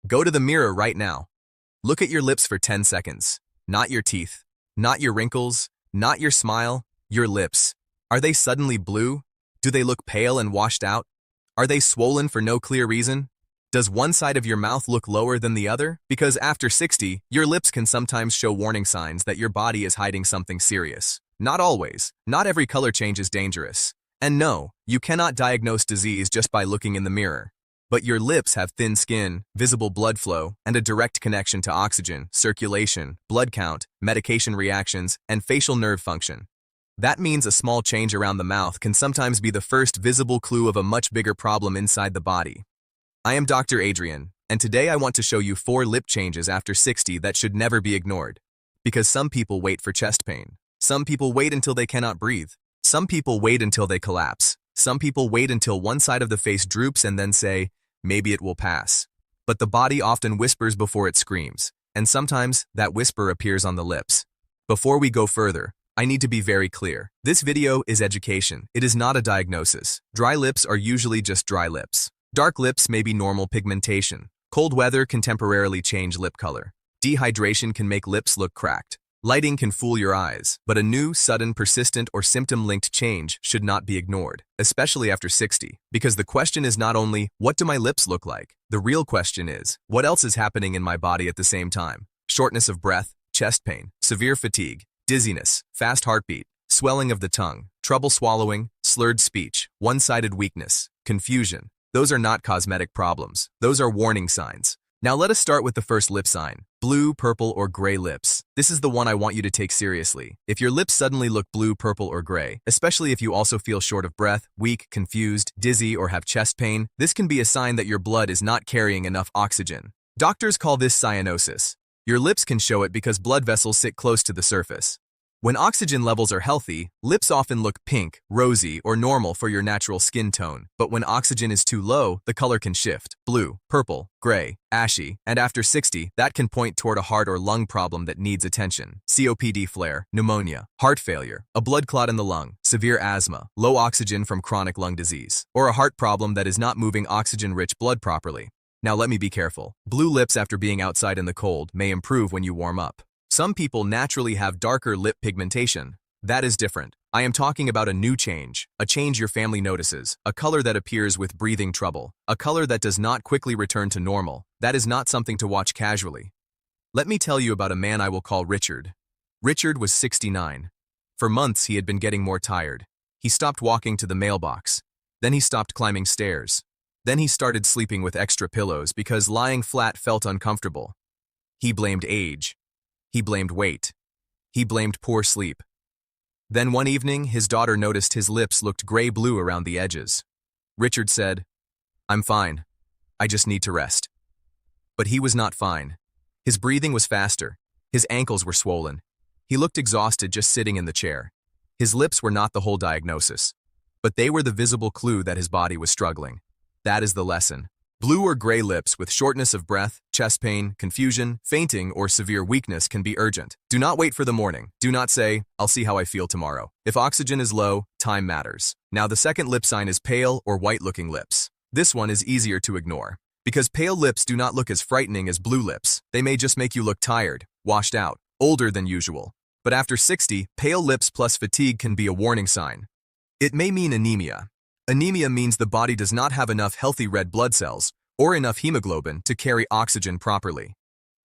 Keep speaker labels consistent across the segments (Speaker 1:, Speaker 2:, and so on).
Speaker 1: Go to the mirror right now. Look at your lips for 10 seconds. Not your teeth, not your wrinkles, not your smile, your lips. Are they suddenly blue? Do they look pale and washed out? Are they swollen for no clear reason? Does one side of your mouth look lower than the other? Because after 60, your lips can sometimes show warning signs that your body is hiding something serious. Not always. Not every color change is dangerous. And no, you cannot diagnose disease just by looking in the mirror. But your lips have thin skin, visible blood flow, and a direct connection to oxygen, circulation, blood count, medication reactions, and facial nerve function. That means a small change around the mouth can sometimes be the first visible clue of a much bigger problem inside the body. I am Dr. Adrian, and today I want to show you 4 lip changes after 60 that should never be ignored. Because some people wait for chest pain. Some people wait until they cannot breathe. Some people wait until they collapse. Some people wait until one side of the face droops and then say, maybe it will pass. But the body often whispers before it screams, and sometimes that whisper appears on the lips. Before we go further, I need to be very clear. This video is education. It is not a diagnosis. Dry lips are usually just dry lips. Dark lips may be normal pigmentation. Cold weather can temporarily change lip color. Dehydration can make lips look cracked. Lighting can fool your eyes, but a new, sudden, persistent, or symptom-linked change should not be ignored, especially after 60, because the question is not only, what do my lips look like? The real question is, what else is happening in my body at the same time? Shortness of breath, chest pain, severe fatigue, dizziness, fast heartbeat, swelling of the tongue, trouble swallowing, slurred speech, one-sided weakness, confusion. Those are not cosmetic problems. Those are warning signs. Now let us start with the first lip sign. Blue, purple, or gray lips. This is the one I want you to take seriously. If your lips suddenly look blue, purple, or gray, especially if you also feel short of breath, weak, confused, dizzy, or have chest pain, this can be a sign that your blood is not carrying enough oxygen. Doctors call this cyanosis. Your lips can show it because blood vessels sit close to the surface. When oxygen levels are healthy, lips often look pink, rosy, or normal for your natural skin tone. But when oxygen is too low, the color can shift. Blue, purple, gray, ashy, and after 60, that can point toward a heart or lung problem that needs attention. COPD flare, pneumonia, heart failure, a blood clot in the lung, severe asthma, low oxygen from chronic lung disease, or a heart problem that is not moving oxygen-rich blood properly. Now let me be careful. Blue lips after being outside in the cold may improve when you warm up. Some people naturally have darker lip pigmentation. That is different. I am talking about a new change, a change your family notices, a color that appears with breathing trouble, a color that does not quickly return to normal. That is not something to watch casually. Let me tell you about a man I will call Richard. Richard was 69. For months he had been getting more tired. He stopped walking to the mailbox. Then he stopped climbing stairs. Then he started sleeping with extra pillows because lying flat felt uncomfortable. He blamed age. He blamed weight. He blamed poor sleep. Then one evening, his daughter noticed his lips looked gray-blue around the edges. Richard said, "I'm fine. I just need to rest." But he was not fine. His breathing was faster. His ankles were swollen. He looked exhausted just sitting in the chair. His lips were not the whole diagnosis, but they were the visible clue that his body was struggling. That is the lesson. Blue or gray lips with shortness of breath, chest pain, confusion, fainting, or severe weakness can be urgent. Do not wait for the morning. Do not say, "I'll see how I feel tomorrow." If oxygen is low, time matters. Now the second lip sign is pale or white-looking lips. This one is easier to ignore. Because pale lips do not look as frightening as blue lips. They may just make you look tired, washed out, older than usual. But after 60, pale lips plus fatigue can be a warning sign. It may mean anemia. Anemia means the body does not have enough healthy red blood cells or enough hemoglobin to carry oxygen properly.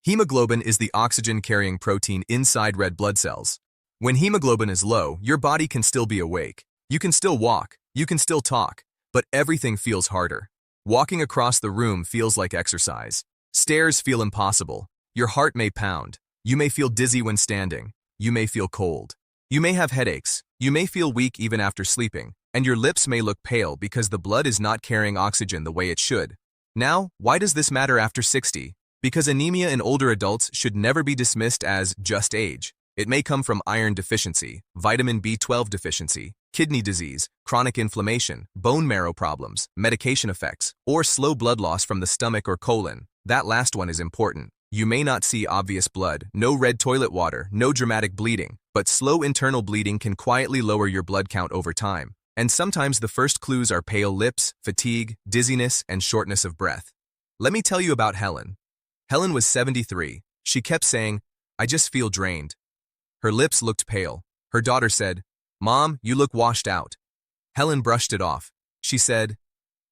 Speaker 1: Hemoglobin is the oxygen-carrying protein inside red blood cells. When hemoglobin is low, your body can still be awake. You can still walk, you can still talk, but everything feels harder. Walking across the room feels like exercise. Stairs feel impossible. Your heart may pound. You may feel dizzy when standing. You may feel cold. You may have headaches. You may feel weak even after sleeping. And your lips may look pale because the blood is not carrying oxygen the way it should. Now, why does this matter after 60? Because anemia in older adults should never be dismissed as just age. It may come from iron deficiency, vitamin B12 deficiency, kidney disease, chronic inflammation, bone marrow problems, medication effects, or slow blood loss from the stomach or colon. That last one is important. You may not see obvious blood, no red toilet water, no dramatic bleeding, but slow internal bleeding can quietly lower your blood count over time. And sometimes the first clues are pale lips, fatigue, dizziness, and shortness of breath. Let me tell you about Helen. Helen was 73. She kept saying, "I just feel drained." Her lips looked pale. Her daughter said, "Mom, you look washed out." Helen brushed it off. She said,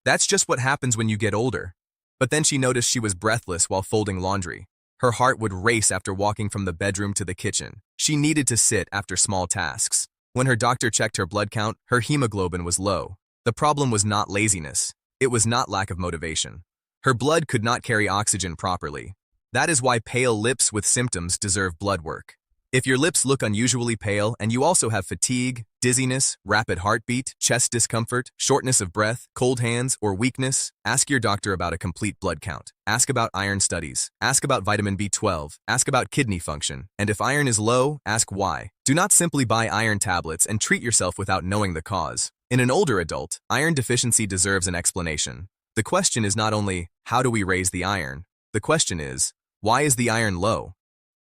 Speaker 1: "That's just what happens when you get older." But then she noticed she was breathless while folding laundry. Her heart would race after walking from the bedroom to the kitchen. She needed to sit after small tasks. When her doctor checked her blood count, her hemoglobin was low. The problem was not laziness. It was not lack of motivation. Her blood could not carry oxygen properly. That is why pale lips with symptoms deserve blood work. If your lips look unusually pale and you also have fatigue, dizziness, rapid heartbeat, chest discomfort, shortness of breath, cold hands, or weakness, ask your doctor about a complete blood count. Ask about iron studies. Ask about vitamin B12. Ask about kidney function. And if iron is low, ask why. Do not simply buy iron tablets and treat yourself without knowing the cause. In an older adult, iron deficiency deserves an explanation. The question is not only, how do we raise the iron? The question is, why is the iron low?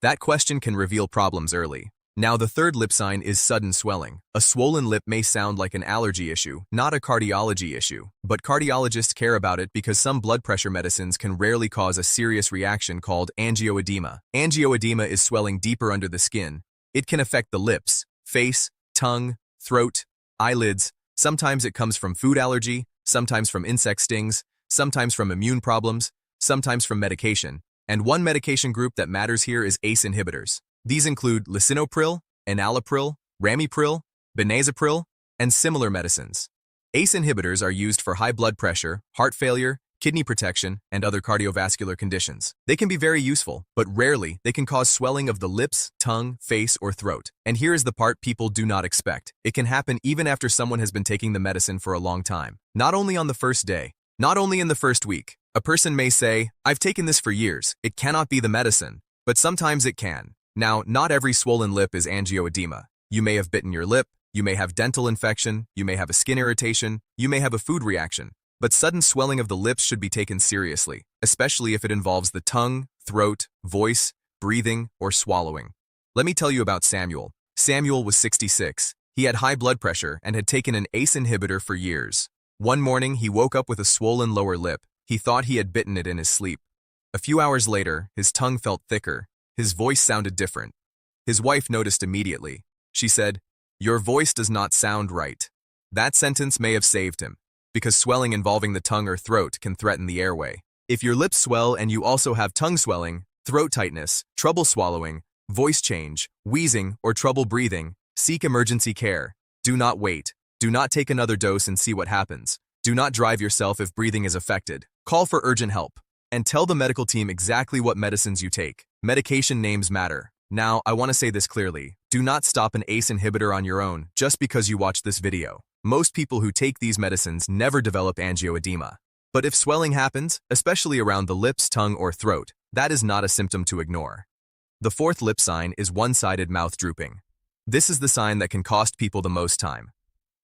Speaker 1: That question can reveal problems early. Now, the third lip sign is sudden swelling. A swollen lip may sound like an allergy issue, not a cardiology issue, but cardiologists care about it because some blood pressure medicines can rarely cause a serious reaction called angioedema. Angioedema is swelling deeper under the skin. It can affect the lips, face, tongue, throat, eyelids. Sometimes it comes from food allergy, sometimes from insect stings, sometimes from immune problems, sometimes from medication. And one medication group that matters here is ACE inhibitors. These include lisinopril, enalapril, ramipril, benazepril, and similar medicines. ACE inhibitors are used for high blood pressure, heart failure, kidney protection, and other cardiovascular conditions. They can be very useful, but rarely they can cause swelling of the lips, tongue, face, or throat. And here is the part people do not expect. It can happen even after someone has been taking the medicine for a long time. Not only on the first day, not only in the first week. A person may say, "I've taken this for years. It cannot be the medicine." But sometimes it can. Now, not every swollen lip is angioedema. You may have bitten your lip, you may have dental infection, you may have a skin irritation, you may have a food reaction. But sudden swelling of the lips should be taken seriously, especially if it involves the tongue, throat, voice, breathing, or swallowing. Let me tell you about Samuel. Samuel was 66. He had high blood pressure and had taken an ACE inhibitor for years. One morning, he woke up with a swollen lower lip. He thought he had bitten it in his sleep. A few hours later, his tongue felt thicker. His voice sounded different. His wife noticed immediately. She said, "Your voice does not sound right." That sentence may have saved him, because swelling involving the tongue or throat can threaten the airway. If your lips swell and you also have tongue swelling, throat tightness, trouble swallowing, voice change, wheezing, or trouble breathing, seek emergency care. Do not wait. Do not take another dose and see what happens. Do not drive yourself if breathing is affected. Call for urgent help. And tell the medical team exactly what medicines you take. Medication names matter. Now, I want to say this clearly. Do not stop an ACE inhibitor on your own just because you watched this video. Most people who take these medicines never develop angioedema. But if swelling happens, especially around the lips, tongue, or throat, that is not a symptom to ignore. The fourth lip sign is one-sided mouth drooping. This is the sign that can cost people the most time.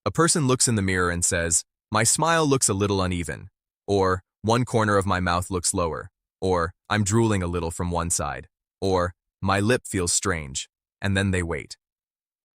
Speaker 1: A person looks in the mirror and says, "My smile looks a little uneven," or "One corner of my mouth looks lower," or "I'm drooling a little from one side," or "My lip feels strange," and then they wait.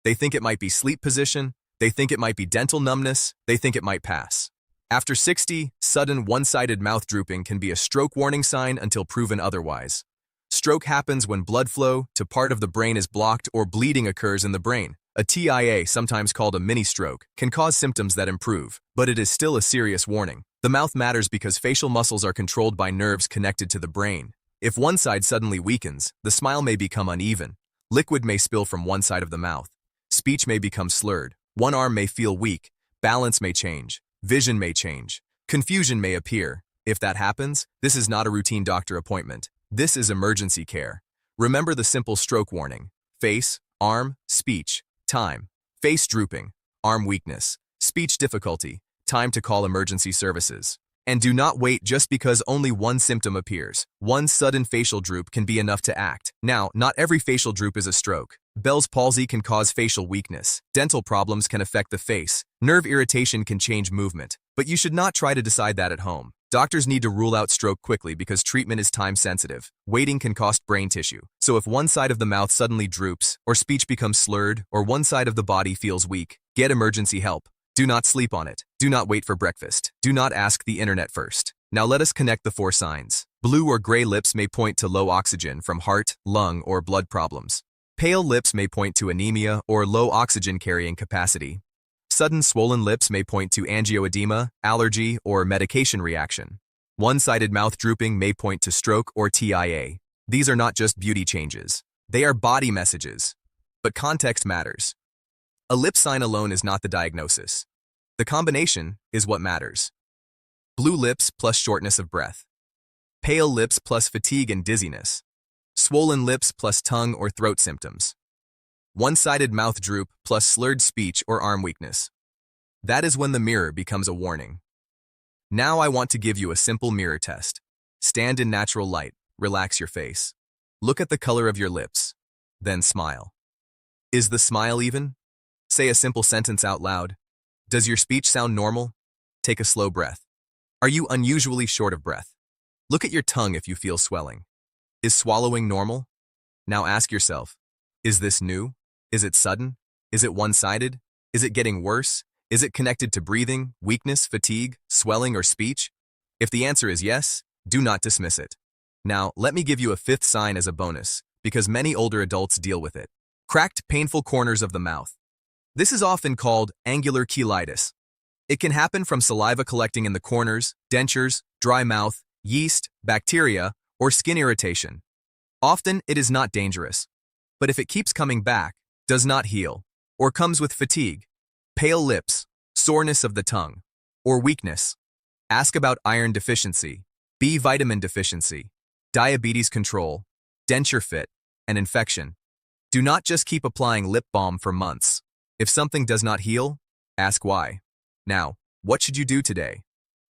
Speaker 1: They think it might be sleep position, they think it might be dental numbness, they think it might pass. After 60, sudden one-sided mouth drooping can be a stroke warning sign until proven otherwise. Stroke happens when blood flow to part of the brain is blocked or bleeding occurs in the brain. A TIA, sometimes called a mini-stroke, can cause symptoms that improve, but it is still a serious warning. The mouth matters because facial muscles are controlled by nerves connected to the brain. If one side suddenly weakens, the smile may become uneven. Liquid may spill from one side of the mouth. Speech may become slurred. One arm may feel weak. Balance may change. Vision may change. Confusion may appear. If that happens, this is not a routine doctor appointment. This is emergency care. Remember the simple stroke warning. Face, arm, speech, time. Face drooping, arm weakness, speech difficulty, time to call emergency services. And do not wait just because only one symptom appears. One sudden facial droop can be enough to act. Now, not every facial droop is a stroke. Bell's palsy can cause facial weakness. Dental problems can affect the face. Nerve irritation can change movement. But you should not try to decide that at home. Doctors need to rule out stroke quickly because treatment is time-sensitive. Waiting can cost brain tissue. So if one side of the mouth suddenly droops, or speech becomes slurred, or one side of the body feels weak, get emergency help. Do not sleep on it. Do not wait for breakfast. Do not ask the internet first. Now let us connect the 4 signs. Blue or gray lips may point to low oxygen from heart, lung, or blood problems. Pale lips may point to anemia or low oxygen carrying capacity. Sudden swollen lips may point to angioedema, allergy, or medication reaction. One-sided mouth drooping may point to stroke or TIA. These are not just beauty changes. They are body messages. But context matters. A lip sign alone is not the diagnosis. The combination is what matters. Blue lips plus shortness of breath. Pale lips plus fatigue and dizziness. Swollen lips plus tongue or throat symptoms. One-sided mouth droop plus slurred speech or arm weakness. That is when the mirror becomes a warning. Now I want to give you a simple mirror test. Stand in natural light, relax your face. Look at the color of your lips, then smile. Is the smile even? Say a simple sentence out loud. Does your speech sound normal? Take a slow breath. Are you unusually short of breath? Look at your tongue if you feel swelling. Is swallowing normal? Now ask yourself, is this new? Is it sudden? Is it one-sided? Is it getting worse? Is it connected to breathing, weakness, fatigue, swelling, or speech? If the answer is yes, do not dismiss it. Now, let me give you a fifth sign as a bonus, because many older adults deal with it. Cracked, painful corners of the mouth. This is often called angular cheilitis. It can happen from saliva collecting in the corners, dentures, dry mouth, yeast, bacteria, or skin irritation. Often, it is not dangerous. But if it keeps coming back, does not heal, or comes with fatigue, pale lips, soreness of the tongue, or weakness, ask about iron deficiency, B vitamin deficiency, diabetes control, denture fit, and infection. Do not just keep applying lip balm for months. If something does not heal, ask why. Now, what should you do today?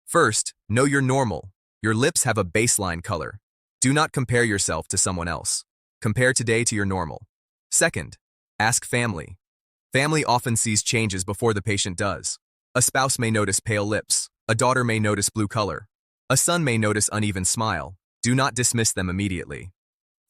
Speaker 1: First, know you're normal. Your lips have a baseline color. Do not compare yourself to someone else. Compare today to your normal. Second, ask family. Family often sees changes before the patient does. A spouse may notice pale lips. A daughter may notice blue color. A son may notice uneven smile. Do not dismiss them immediately.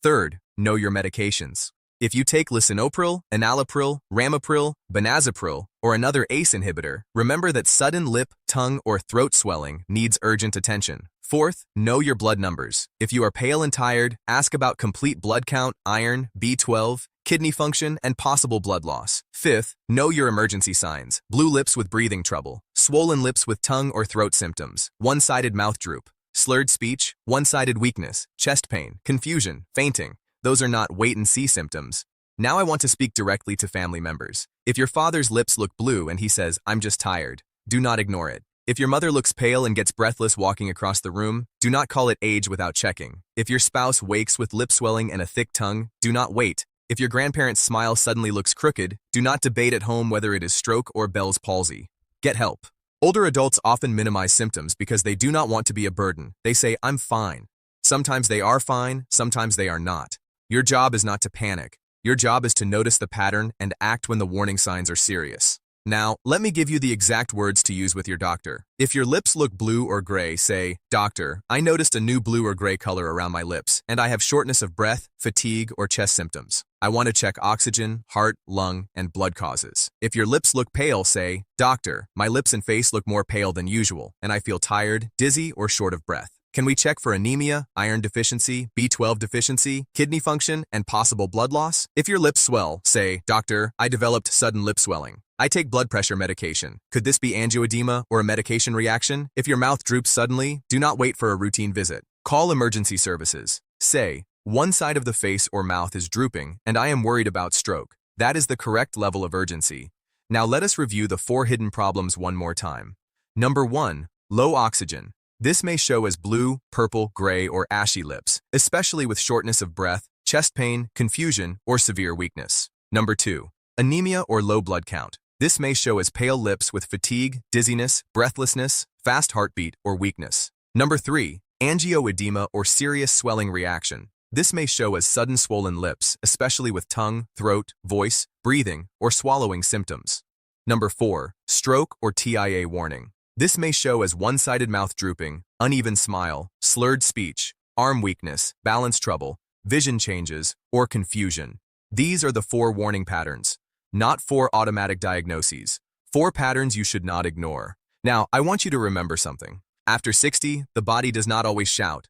Speaker 1: Third, know your medications. If you take lisinopril, enalapril, ramipril, benazepril, or another ACE inhibitor, remember that sudden lip, tongue, or throat swelling needs urgent attention. Fourth, know your blood numbers. If you are pale and tired, ask about complete blood count, iron, B12, kidney function, and possible blood loss. Fifth, know your emergency signs. Blue lips with breathing trouble, swollen lips with tongue or throat symptoms, one-sided mouth droop, slurred speech, one-sided weakness, chest pain, confusion, fainting. Those are not wait-and-see symptoms. Now I want to speak directly to family members. If your father's lips look blue and he says, "I'm just tired," do not ignore it. If your mother looks pale and gets breathless walking across the room, do not call it age without checking. If your spouse wakes with lip swelling and a thick tongue, do not wait. If your grandparent's smile suddenly looks crooked, do not debate at home whether it is stroke or Bell's palsy. Get help. Older adults often minimize symptoms because they do not want to be a burden. They say, "I'm fine." Sometimes they are fine, sometimes they are not. Your job is not to panic. Your job is to notice the pattern and act when the warning signs are serious. Now, let me give you the exact words to use with your doctor. If your lips look blue or gray, say, "Doctor, I noticed a new blue or gray color around my lips, and I have shortness of breath, fatigue, or chest symptoms. I want to check oxygen, heart, lung, and blood causes." If your lips look pale, say, "Doctor, my lips and face look more pale than usual, and I feel tired, dizzy, or short of breath. Can we check for anemia, iron deficiency, B12 deficiency, kidney function, and possible blood loss?" If your lips swell, say, "Doctor, I developed sudden lip swelling. I take blood pressure medication. Could this be angioedema or a medication reaction?" If your mouth droops suddenly, do not wait for a routine visit. Call emergency services. Say, "One side of the face or mouth is drooping, and I am worried about stroke." That is the correct level of urgency. Now let us review the 4 hidden problems one more time. Number 1, low oxygen. This may show as blue, purple, gray, or ashy lips, especially with shortness of breath, chest pain, confusion, or severe weakness. Number 2, anemia or low blood count. This may show as pale lips with fatigue, dizziness, breathlessness, fast heartbeat, or weakness. Number 3, angioedema or serious swelling reaction. This may show as sudden swollen lips, especially with tongue, throat, voice, breathing, or swallowing symptoms. Number 4, stroke or TIA warning. This may show as one-sided mouth drooping, uneven smile, slurred speech, arm weakness, balance trouble, vision changes, or confusion. These are the 4 warning patterns, not 4 automatic diagnoses. 4 patterns you should not ignore. Now, I want you to remember something. After 60, the body does not always shout.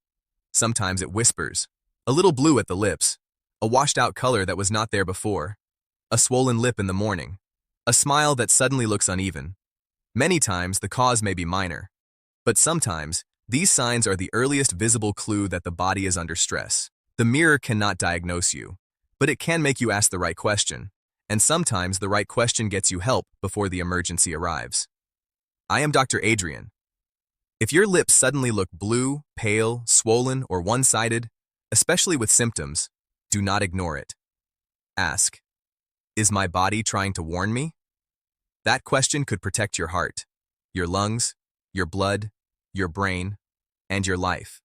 Speaker 1: Sometimes it whispers. A little blue at the lips. A washed-out color that was not there before. A swollen lip in the morning. A smile that suddenly looks uneven. Many times, the cause may be minor. But sometimes, these signs are the earliest visible clue that the body is under stress. The mirror cannot diagnose you, but it can make you ask the right question. And sometimes the right question gets you help before the emergency arrives. I am Dr. Adrian. If your lips suddenly look blue, pale, swollen, or one-sided, especially with symptoms, do not ignore it. Ask, is my body trying to warn me? That question could protect your heart, your lungs, your blood, your brain, and your life.